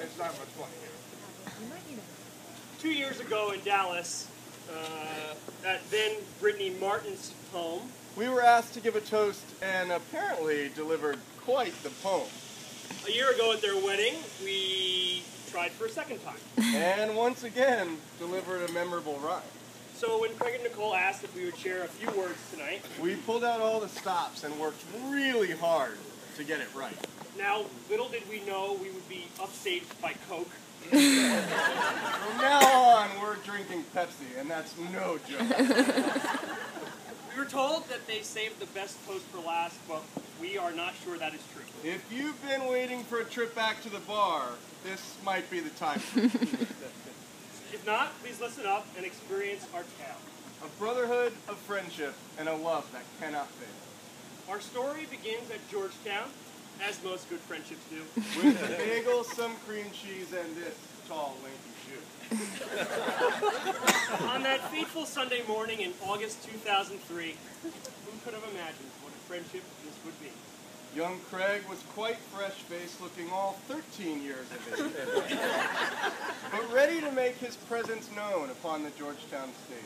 There's not much fun here. 2 years ago in Dallas, at then Brittany Martin's home, We were asked to give a toast and apparently delivered quite the poem. a year ago at their wedding, we tried for a second time. And once again, delivered a memorable rhyme. So when Craig and Nicole asked if we would share a few words tonight, We pulled out all the stops and worked really hard to get it right. now little did we know we would be upstaged by Coke. From now on, we're drinking Pepsi, and that's no joke. We were told that they saved the best toast for last, but we are not sure that is true. If you've been waiting for a trip back to the bar, this might be the time. If not, please listen up and experience our tale. A brotherhood, a friendship, and a love that cannot fail. Our story begins at Georgetown, as most good friendships do. With a bagel, some cream cheese, and this tall, lanky shoe. On that fateful Sunday morning in August 2003, who could have imagined what a friendship this would be? Young Craig was quite fresh-faced, looking all 13 years of age, but ready to make his presence known upon the Georgetown stage.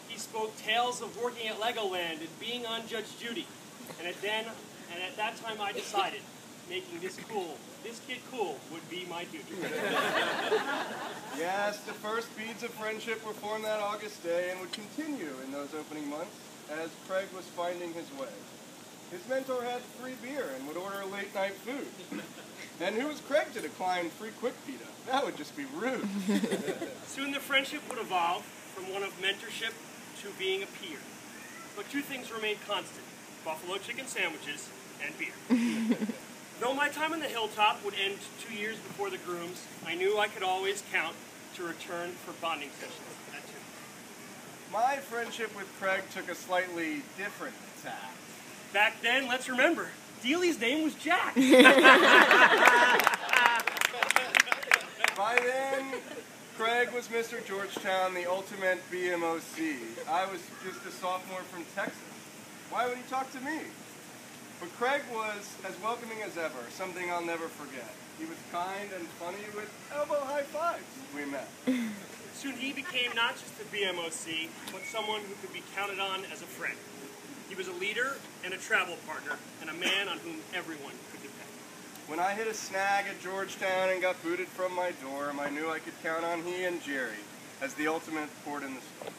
He spoke tales of working at Legoland and being on Judge Judy, and at that time I decided making this kid cool would be my duty. Yes, the first beads of friendship were formed that August day and would continue in those opening months as Craig was finding his way. His mentor had free beer and would order late-night food. And who was Craig to decline free quick pita? That would just be rude. Soon the friendship would evolve from one of mentorship to being a peer. But two things remained constant: buffalo chicken sandwiches and beer. Though my time on the hilltop would end 2 years before the grooms, I knew I could always count to return for bonding sessions at 2. My friendship with Craig took a slightly different tack. Back then, let's remember, Dealey's name was Jack. By then, Craig was Mr. Georgetown, the ultimate BMOC. I was just a sophomore from Texas. Why would he talk to me? But Craig was as welcoming as ever, something I'll never forget. He was kind and funny with elbow high fives we met. Soon he became not just a BMOC, but someone who could be counted on as a friend. He was a leader and a travel partner, and a man on whom everyone could depend. When I hit a snag at Georgetown and got booted from my dorm, I knew I could count on he and Jerry as the ultimate port in the storm.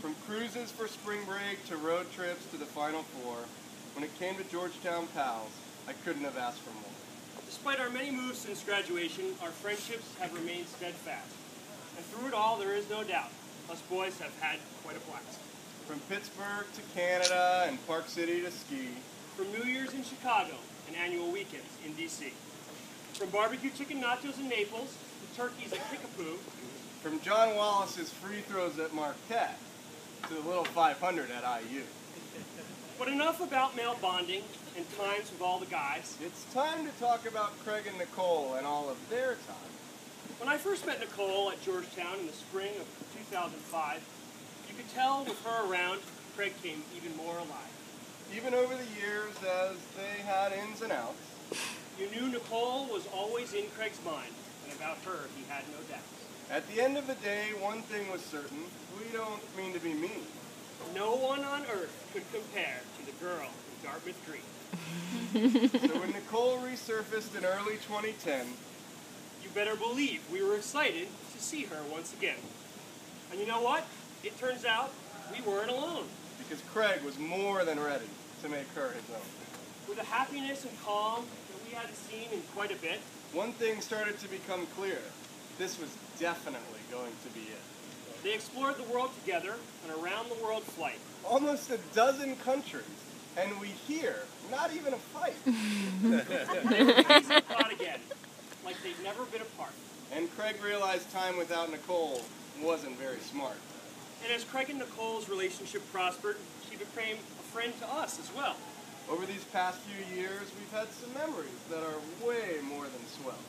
From cruises for spring break to road trips to the Final Four, when it came to Georgetown pals, I couldn't have asked for more. Despite our many moves since graduation, our friendships have remained steadfast. And through it all, there is no doubt, us boys have had quite a blast. From Pittsburgh to Canada and Park City to ski. From New Year's in Chicago and annual weekends in D.C. From barbecue chicken nachos in Naples to turkeys at Kickapoo. From John Wallace's free throws at Marquette to the little 500 at IU. But enough about male bonding and times with all the guys. It's time to talk about Craig and Nicole and all of their time. When I first met Nicole at Georgetown in the spring of 2005, you could tell with her around, Craig came even more alive. Even over the years, as they had ins and outs. You knew Nicole was always in Craig's mind, and about her he had no doubts. At the end of the day, one thing was certain: we don't mean to be mean. No one on earth could compare to the girl in Dartmouth Green. So when Nicole resurfaced in early 2010, you better believe we were excited to see her once again. And you know what? It turns out we weren't alone. Because Craig was more than ready to make her his own. With a happiness and calm that we hadn't seen in quite a bit, one thing started to become clear. This was definitely going to be it. They explored the world together on a round-the-world flight. Almost a dozen countries, and we hear not even a fight. They were easy caught again, like they'd never been apart. And Craig realized time without Nicole wasn't very smart. And as Craig and Nicole's relationship prospered, she became a friend to us as well. Over these past few years, we've had some memories that are way more than swell.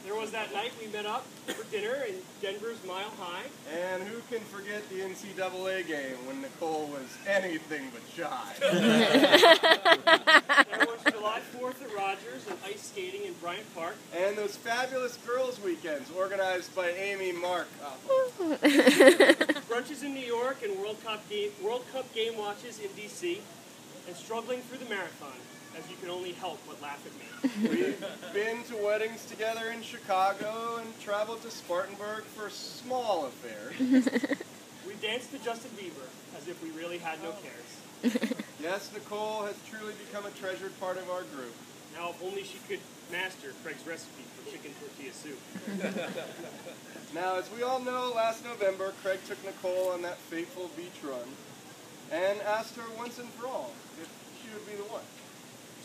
There was that night we met up for dinner in Denver's Mile High. And who can forget the NCAA game when Nicole was anything but shy? There was July 4th at Rogers and ice skating in Bryant Park. And those fabulous girls' weekends organized by Amy Mark. Brunches in New York and World Cup game watches in D.C. and struggling through the marathon, as you can only help but laugh at me. We've been to weddings together in Chicago and traveled to Spartanburg for small affairs. We danced to Justin Bieber as if we really had no cares. Yes, Nicole has truly become a treasured part of our group. Now, if only she could master Craig's recipe for chicken tortilla soup. Now, as we all know, last November, Craig took Nicole on that fateful beach run and asked her once and for all if she would be the one.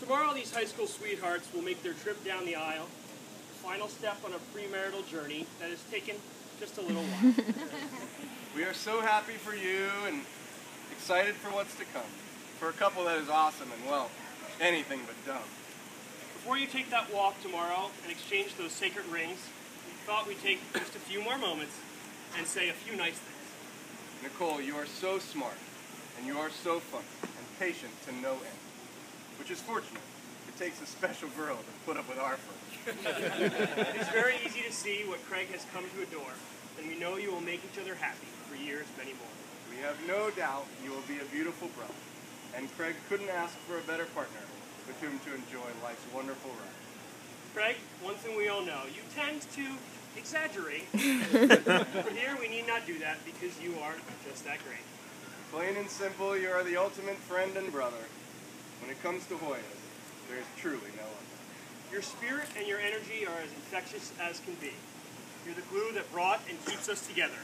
Tomorrow, these high school sweethearts will make their trip down the aisle, the final step on a premarital journey that has taken just a little while. We are so happy for you and excited for what's to come. For a couple that is awesome and, well, anything but dumb. Before you take that walk tomorrow and exchange those sacred rings, we thought we'd take just a few more moments and say a few nice things. Nicole, you are so smart, and you are so funny, and patient to no end. Which is fortunate. It takes a special girl to put up with our fun. It is very easy to see what Craig has come to adore, and we know you will make each other happy for years, many more. We have no doubt you will be a beautiful brother, and Craig couldn't ask for a better partner with whom to enjoy life's wonderful ride. Craig, one thing we all know, you tend to exaggerate, but here we need not do that because you are just that great. Plain and simple, you are the ultimate friend and brother. When it comes to Hoyas, there is truly no other. Your spirit and your energy are as infectious as can be. You're the glue that brought and keeps us together,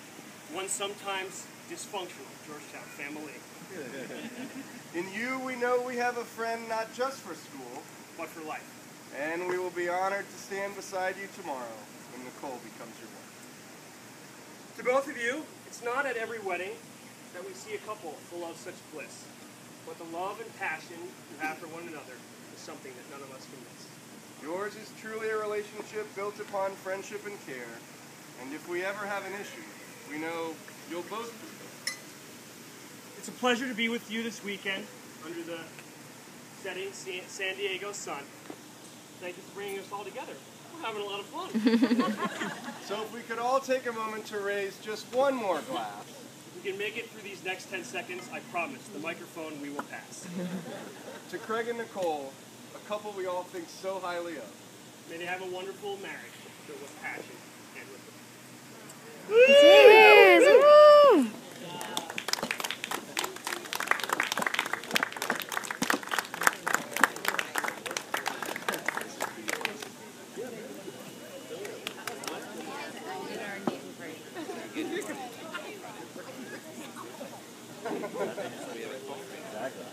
one sometimes dysfunctional Georgetown family. In you, we know we have a friend not just for school, but for life. And we will be honored to stand beside you tomorrow when Nicole becomes your wife. To both of you, it's not at every wedding that we see a couple full of such bliss. But the love and passion you have for one another is something that none of us can miss. Yours is truly a relationship built upon friendship and care, and if we ever have an issue, we know you'll both be there. It's a pleasure to be with you this weekend under the setting San Diego sun. Thank you for bringing us all together. We're having a lot of fun. So if we could all take a moment to raise just one more glass. If we can make it through these next 10 seconds, I promise, the microphone we will pass. To Craig and Nicole, a couple we all think so highly of. May they have a wonderful marriage filled with passion and with Cheers! Woo! Exactly.